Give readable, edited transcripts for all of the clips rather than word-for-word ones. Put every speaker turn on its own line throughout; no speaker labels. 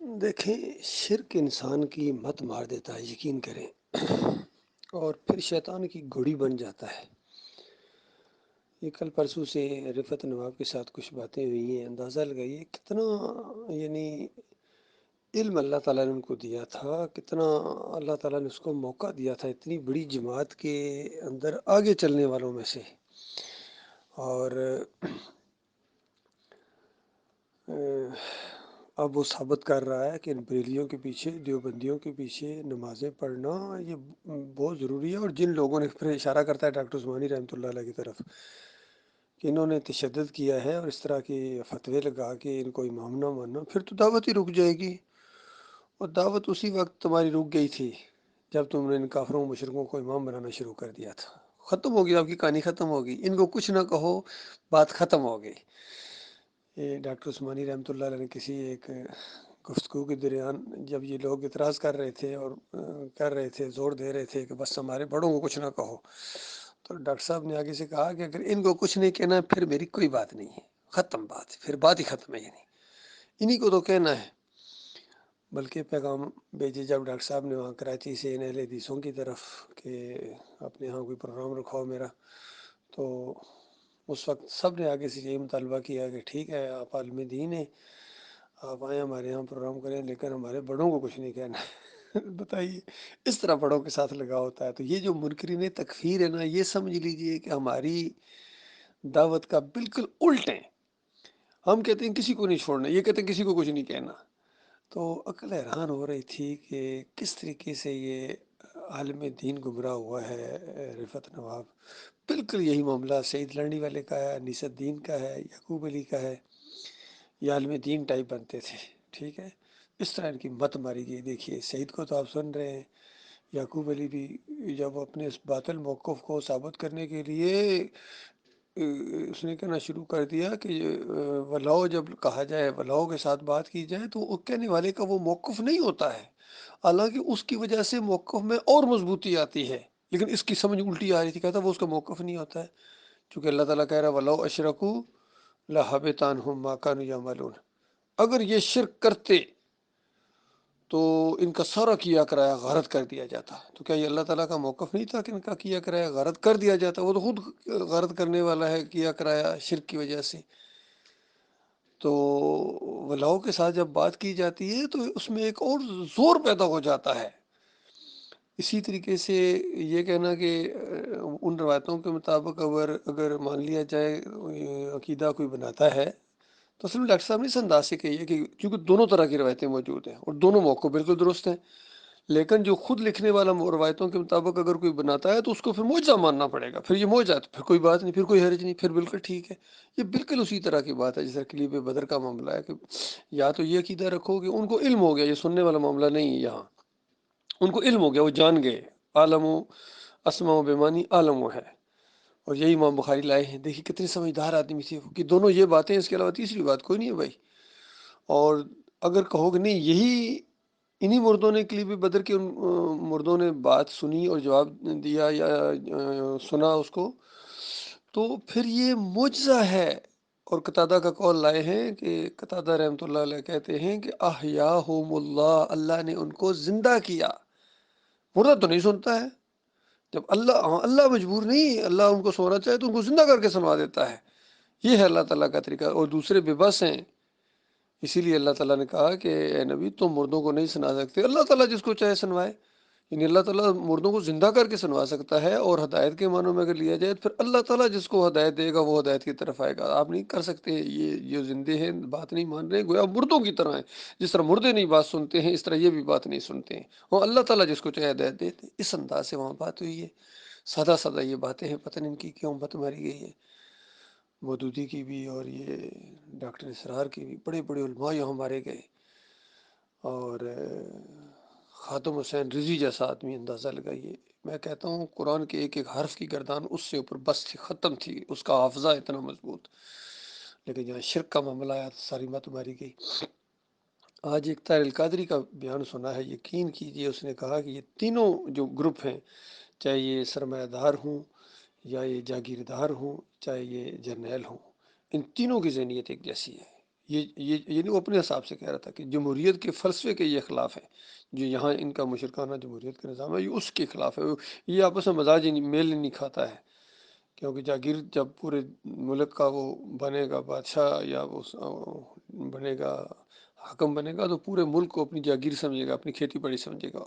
دیکھیں، شرک انسان کی مت مار دیتا ہے، یقین کریں، اور پھر شیطان کی گھوڑی بن جاتا ہے۔ یہ کل پرسوں سے رفعت نواب کے ساتھ کچھ باتیں ہوئی ہیں، اندازہ لگائیے کتنا یعنی علم اللہ تعالیٰ نے ان کو دیا تھا، کتنا اللہ تعالیٰ نے اس کو موقع دیا تھا اتنی بڑی جماعت کے اندر آگے چلنے والوں میں سے۔ اور اب وہ ثابت کر رہا ہے کہ ان بریلیوں کے پیچھے، دیوبندیوں کے پیچھے نمازیں پڑھنا یہ بہت ضروری ہے۔ اور جن لوگوں نے پھر اشارہ کرتا ہے ڈاکٹر عثمانی رحمۃ اللہ علیہ کی طرف کہ انہوں نے تشدد کیا ہے اور اس طرح کے فتوے لگا کے ان کو امام نہ ماننا، پھر تو دعوت ہی رک جائے گی۔ اور دعوت اسی وقت تمہاری رک گئی تھی جب تم نے ان کافروں مشرکوں کو امام بنانا شروع کر دیا تھا۔ ختم ہوگی، آپ کی کہانی ختم ہوگی، ان کو کچھ نہ کہو، بات ختم ہو گئی۔ یہ ڈاکٹر عثمانی رحمۃ اللہ علیہ نے کسی ایک گفتگو کے درمیان جب یہ لوگ اعتراض کر رہے تھے اور کر رہے تھے، زور دے رہے تھے کہ بس ہمارے بڑوں کو کچھ نہ کہو، تو ڈاکٹر صاحب نے آگے سے کہا کہ اگر ان کو کچھ نہیں کہنا پھر میری کوئی بات نہیں ہے، ختم بات، پھر بات ہی ختم ہے، یعنی انہی کو تو کہنا ہے۔ بلکہ پیغام بھیجے جب ڈاکٹر صاحب نے وہاں کراچی سے ان اہل حدیثوں کی طرف کہ اپنے یہاں کوئی پروگرام رکھواؤ میرا، تو اس وقت سب نے آگے سے یہی مطالبہ کیا کہ ٹھیک ہے، آپ عالم دین ہیں، آپ آئیں ہمارے یہاں پروگرام کریں، لیکن ہمارے بڑوں کو کچھ نہیں کہنا ہے۔ بتائیے، اس طرح بڑوں کے ساتھ لگا ہوتا ہے۔ تو یہ جو منکرین تکفیر ہے نا، یہ سمجھ لیجئے کہ ہماری دعوت کا بالکل الٹ ہے۔ ہم کہتے ہیں کسی کو نہیں چھوڑنا، یہ کہتے ہیں کسی کو کچھ نہیں کہنا۔ تو عقل حیران ہو رہی تھی کہ کس طریقے سے یہ عالم دین گمراہ ہوا ہے۔ رفعت نواب بالکل یہی معاملہ سعید لرنی والے کا ہے، انیس الدین کا ہے، یعقوب علی کا ہے، یہ عالم دین ٹائپ بنتے تھے، ٹھیک ہے۔ اس طرح ان کی مت ماری گئی۔ دیکھیے سعید کو تو آپ سن رہے ہیں، یعقوب علی بھی جب اپنے اس باطل موقف کو ثابت کرنے کے لیے اس نے کہنا شروع کر دیا کہ ولاؤ، جب کہا جائے ولاؤ کے ساتھ بات کی جائے تو وہ کہنے والے کا وہ موقف نہیں ہوتا ہے، حالانکہ اس کی وجہ سے موقف میں اور مضبوطی آتی ہے، لیکن اس کی سمجھ الٹی آ رہی تھی، کہتا وہ اس کا موقف نہیں ہوتا ہے، چونکہ اللہ تعالیٰ کہہ رہا ہے ولاؤ اشرکو لحبط عنہم ما کانوا یعملون، اگر یہ شرک کرتے تو ان کا سارا کیا کرایا غارت کر دیا جاتا۔ تو کیا یہ اللہ تعالیٰ کا موقف نہیں تھا کہ ان کا کیا کرایا غارت کر دیا جاتا؟ وہ تو خود غارت کرنے والا ہے کیا کرایا شرک کی وجہ سے۔ تو ولاؤ کے ساتھ جب بات کی جاتی ہے تو اس میں ایک اور زور پیدا ہو جاتا ہے۔ اسی طریقے سے یہ کہنا کہ ان روایتوں کے مطابق اگر مان لیا جائے عقیدہ کوئی بناتا ہے، تو اصل میں ڈاکٹر صاحب نے اس انداز سے کہی ہے کہ کیونکہ دونوں طرح کی روایتیں موجود ہیں اور دونوں موقع بالکل درست ہیں، لیکن جو خود لکھنے والا روایتوں کے مطابق اگر کوئی بناتا ہے تو اس کو پھر معجزہ ماننا پڑے گا، پھر یہ معجزہ ہے تو پھر کوئی بات نہیں، پھر کوئی حرج نہیں، پھر بالکل ٹھیک ہے۔ یہ بالکل اسی طرح کی بات ہے جیسا کلیب بدر کا معاملہ ہے کہ یا تو یہ عقیدہ رکھو کہ ان کو علم ہو گیا، یہ سننے والا معاملہ نہیں ہے، یہاں ان کو علم ہو گیا، وہ جان گئے، عالم و اسما و بیمانی عالم و ہے، اور یہی امام بخاری لائے ہیں۔ دیکھیے کتنے سمجھدار آدمی تھے کہ دونوں یہ باتیں، اس کے علاوہ تیسری بات کوئی نہیں ہے بھائی۔ اور اگر کہو کہ نہیں یہی انہی مردوں نے کلیب بدر کے ان مردوں نے بات سنی اور جواب دیا یا سنا اس کو، تو پھر یہ معجزہ ہے۔ اور قتادہ کا قول لائے ہیں کہ قتادہ رحمۃ اللہ علیہ کہتے ہیں کہ احیاہم اللہ، اللہ نے ان کو زندہ کیا۔ مردہ تو نہیں سنتا ہے، جب اللہ مجبور نہیں، اللہ ان کو سونا چاہے تو ان کو زندہ کر کے سنوا دیتا ہے۔ یہ ہے اللہ تعالیٰ کا طریقہ، اور دوسرے بے بس ہیں، اسی لیے اللہ تعالیٰ نے کہا کہ اے نبی تم مردوں کو نہیں سنا سکتے، اللہ تعالیٰ جس کو چاہے سنوائے، یعنی اللہ تعالیٰ مردوں کو زندہ کر کے سنوا سکتا ہے۔ اور ہدایت کے معنوں میں اگر لیا جائے تو پھر اللہ تعالیٰ جس کو ہدایت دے گا وہ ہدایت کی طرف آئے گا۔ آپ نہیں کر سکتے، یہ جو زندے ہیں بات نہیں مان رہے، گویا مردوں کی طرح ہیں، جس طرح مردے نہیں بات سنتے ہیں اس طرح یہ بھی بات نہیں سنتے ہیں، اور اللہ تعالیٰ جس کو چاہے ہدایت دیتے ہیں۔ اس انداز سے وہاں بات ہوئی ہے، سادہ سادہ یہ باتیں ہیں، پتہ نہیں ان کی کیوں مت ماری گئی ہے، مودودی کی بھی اور یہ ڈاکٹر اسرار کی بھی، بڑے بڑے علماء یہاں مارے گئے، اور خاتم حسین رضوی جیسا آدمی، اندازہ لگائیے۔ میں کہتا ہوں قرآن کے ایک ایک حرف کی گردان اس سے اوپر بس تھی، ختم تھی، اس کا حافظہ اتنا مضبوط، لیکن جہاں شرک کا معاملہ آیا تو ساری مت ماری گئی۔ آج ایک طاہر القادری کا بیان سنا ہے، یقین کیجئے اس نے کہا کہ یہ تینوں جو گروپ ہیں، چاہے یہ سرمایہ دار ہوں یا یہ جاگیردار ہوں چاہے یہ جرنیل ہوں، ان تینوں کی ذہنیت ایک جیسی ہے۔ یہ نہیں، وہ اپنے حساب سے کہہ رہا تھا کہ جمہوریت کے فلسفے کے یہ خلاف ہے، جو یہاں ان کا مشرکانہ جمہوریت کا نظام ہے، یہ اس کے خلاف ہے، یہ آپس میں مزاج ہی میل ہی نہیں کھاتا ہے، کیونکہ جاگیر جب پورے ملک کا وہ بنے گا بادشاہ، یا وہ بنے گا حاکم بنے گا، تو پورے ملک کو اپنی جاگیر سمجھے گا، اپنی کھیتی باڑی سمجھے گا،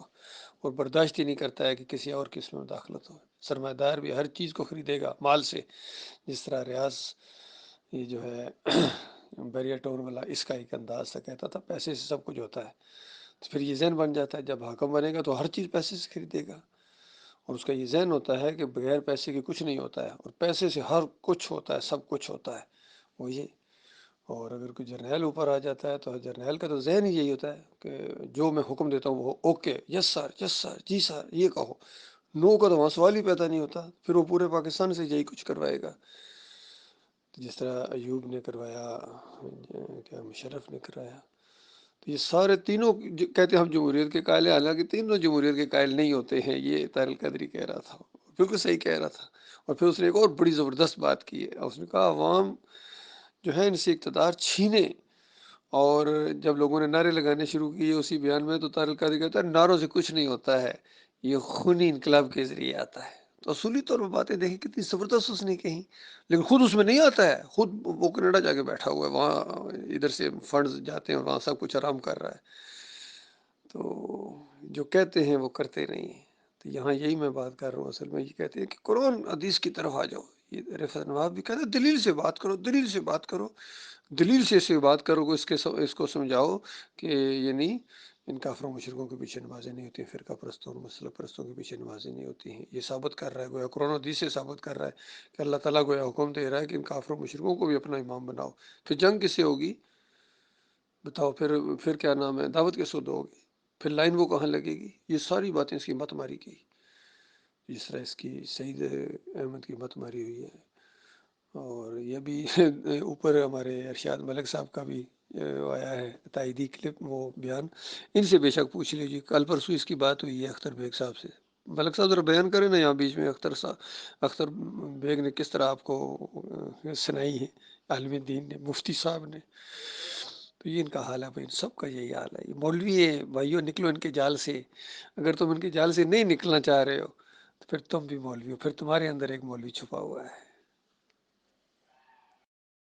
اور برداشت ہی نہیں کرتا ہے کہ کسی اور قسم میں مداخلت ہو۔ سرمایہ دار بھی ہر چیز کو خریدے گا مال سے، جس طرح ریاض یہ جو ہے بیریا ٹون والا اس کا ایک انداز تھا، کہتا تھا پیسے سے سب کچھ ہوتا ہے، تو پھر یہ ذہن بن جاتا ہے جب حاکم بنے گا تو ہر چیز پیسے سے خریدے گا، اور اس کا یہ ذہن ہوتا ہے کہ بغیر پیسے کے کچھ نہیں ہوتا ہے، اور پیسے سے ہر کچھ ہوتا ہے، سب کچھ ہوتا ہے، وہ یہ۔ اور اگر کوئی جرنیل اوپر آ جاتا ہے تو جرنیل کا تو ذہن ہی یہی ہوتا ہے کہ جو میں حکم دیتا ہوں وہ اوکے، یس سر، یس سر، جی سر، یہ کہو، نو کا تو وہاں سوال ہی پیدا نہیں ہوتا، پھر وہ پورے پاکستان سے یہی کچھ کروائے گا، جس طرح ایوب نے کروایا، کیا مشرف نے کرایا۔ تو یہ سارے تینوں کہتے ہیں ہم جمہوریت کے قائل ہیں، حالانکہ تینوں جمہوریت کے قائل نہیں ہوتے ہیں، یہ طاہر القادری کہہ رہا تھا، بالکل صحیح کہہ رہا تھا۔ اور پھر اس نے ایک اور بڑی زبردست بات کی ہے، اس نے کہا عوام جو ہے ان سے اقتدار چھینے، اور جب لوگوں نے نعرے لگانے شروع کیے اسی بیان میں، تو طاہر القادری کہتا ہے نعروں سے کچھ نہیں ہوتا ہے، یہ خونی انقلاب کے ذریعے آتا ہے۔ تو اصولی طور پر باتیں دیکھیں کتنی زبردست اس نے کہیں، لیکن خود اس میں نہیں آتا ہے، خود وہ کینیڈا جا کے بیٹھا ہوا ہے، وہاں ادھر سے فنڈز جاتے ہیں اور وہاں سب کچھ آرام کر رہا ہے، تو جو کہتے ہیں وہ کرتے نہیں ہیں۔ تو یہاں یہی میں بات کر رہا ہوں، اصل میں یہ کہتے ہیں کہ قرآن حدیث کی طرف آ جاؤ، یہ رفعت نواب بھی کہتے ہیں دلیل سے بات کرو، دلیل سے بات کرو، دلیل سے اسے بات کرو گے، اس کو سمجھاؤ کہ یہ نہیں، ان کافروں مشرکوں کے پیچھے نمازیں نہیں ہوتی ہیں، فرقہ پرستوں اور مسلک پرستوں کے پیچھے نمازیں نہیں ہوتی ہیں، یہ ثابت کر رہا ہے، گویا قرآن حدیث سے ثابت کر رہا ہے کہ اللہ تعالیٰ گویا حکم دے رہا ہے کہ ان کافروں مشرکوں کو بھی اپنا امام بناؤ۔ پھر جنگ کس سے ہوگی بتاؤ، پھر کیا نام ہے، دعوت کس وقت ہوگی، پھر لائن وہ کہاں لگے گی؟ یہ ساری باتیں اس کی مت ماری گئی، جس طرح اس کی سعید احمد کی مت ماری ہوئی ہے۔ اور یہ بھی اوپر ہمارے ارشاد ملک صاحب کا بھی آیا ہے تائیدی کلپ، وہ بیان، ان سے بے شک پوچھ لیجیے، کل پرسوں اس کی بات ہوئی ہے اختر بیگ صاحب سے، ملک صاحب ذرا بیان کریں نا یہاں بیچ میں، اختر بیگ نے کس طرح آپ کو سنائی ہے، عالم دین نے، مفتی صاحب نے، تو یہ ان کا حال ہے بھائی، سب کا یہی حال ہے، یہ مولوی ہے بھائیو، نکلو ان کے جال سے، اگر تم ان کے جال سے نہیں نکلنا چاہ رہے ہو تو پھر تم بھی مولوی ہو، پھر تمہارے اندر ایک مولوی چھپا ہوا ہے،